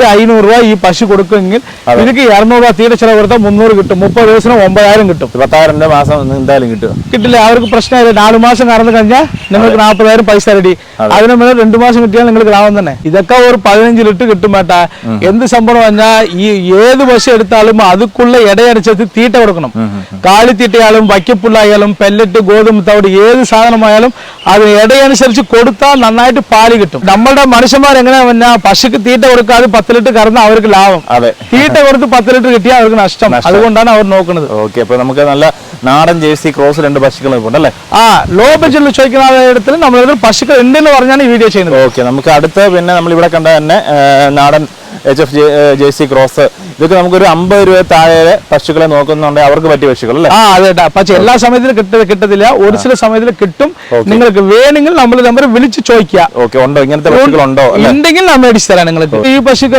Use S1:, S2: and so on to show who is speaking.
S1: Daily 500 രൂപ ഈ പശു കൊടുക്കുമെങ്കിൽ എനിക്ക് 200 രൂപ തീരെ ചിലവ് കൊടുത്താൽ 300 കിട്ടും. 30 ദിവസത്തിന് 9000 കിട്ടും.
S2: 10,000 മാസം എന്തായാലും കിട്ടും.
S1: കിട്ടില്ല, അവർക്ക് പ്രശ്നമില്ല. 4 മാസം കറന്നു കഴിഞ്ഞാൽ നിങ്ങൾക്ക് 40,000 പൈസ റെഡി. അതിന് മേലെ 2 മാസം കിട്ടിയാൽ നിങ്ങൾക്ക് ലാഭം തന്നെ. ഇതൊക്കെ ഒരു 15 ലിറ്റർ കിട്ടും വേട്ടാ. എന്ത് സംഭവം പറഞ്ഞാൽ ഈ ഏത് പശു എടുത്താലും അതുക്കുള്ള ഇടയനുസരിച്ച് തീറ്റ കൊടുക്കണം. കാലിത്തീറ്റയാലും വയ്ക്കപ്പുള്ളായാലും പെല്ലറ്റ് ഗോതമ്പ് തവിട് ഏത് സാധനമായാലും അത് ഇടയനുസരിച്ച് കൊടുത്താൽ നന്നായിട്ട് പാല് കിട്ടും. നമ്മളുടെ മനുഷ്യന്മാർ എങ്ങനെയാ പറഞ്ഞാൽ പശുക്ക് തീറ്റ കൊടുക്കാതെ 10 ലിറ്റർ കറന്ന് അവർക്ക് ലാഭം, തീറ്റ കൊടുത്ത് 10 ലിറ്റർ കിട്ടിയാൽ അവർക്ക് നഷ്ടം. അതുകൊണ്ടാണ് അവർ നോക്കുന്നത്.
S2: ഓക്കെ, അപ്പൊ നമുക്ക് നല്ല നാടൻ ജേഴ്സി ക്രോസ് 2 പശുക്കൾ ഉണ്ടല്ലേ?
S1: ലോ ബഡ്ജറ്റിൽ ചോദിക്കുന്ന ഇടത്തിൽ നമ്മൾ പശുക്കൾ ഉണ്ടെന്ന് പറഞ്ഞാണ് ഈ വീഡിയോ ചെയ്യുന്നത്.
S2: ഓക്കെ, നമുക്ക് അടുത്ത പിന്നെ നമ്മൾ ഇവിടെ കണ്ട തന്നെ നാടൻ HF ജേഴ്സി ക്രോസ്, ഇതൊക്കെ നമുക്കൊരു 50 രൂപ താഴെ പശുക്കളെ നോക്കുന്നുണ്ടെങ്കിൽ അവർക്ക് പറ്റിയ പശുക്കൾ അല്ലേ?
S1: അതെ. പക്ഷെ എല്ലാ സമയത്തിലും കിട്ടത്തില്ല, ഒരു ചില സമയത്തിൽ കിട്ടും. നിങ്ങൾക്ക് വേണമെങ്കിൽ നമ്മൾ നമ്പർ വിളിച്ച് ചോദിക്കുക.
S2: ഓക്കെ, ഉണ്ടോ ഇങ്ങനത്തെ പശുക്കൾ ഉണ്ടോ?
S1: ഉണ്ടെങ്കിൽ നമ്മൾ മേടിച്ചു തരാം നിങ്ങൾക്ക്. ഈ പശുക്കൾ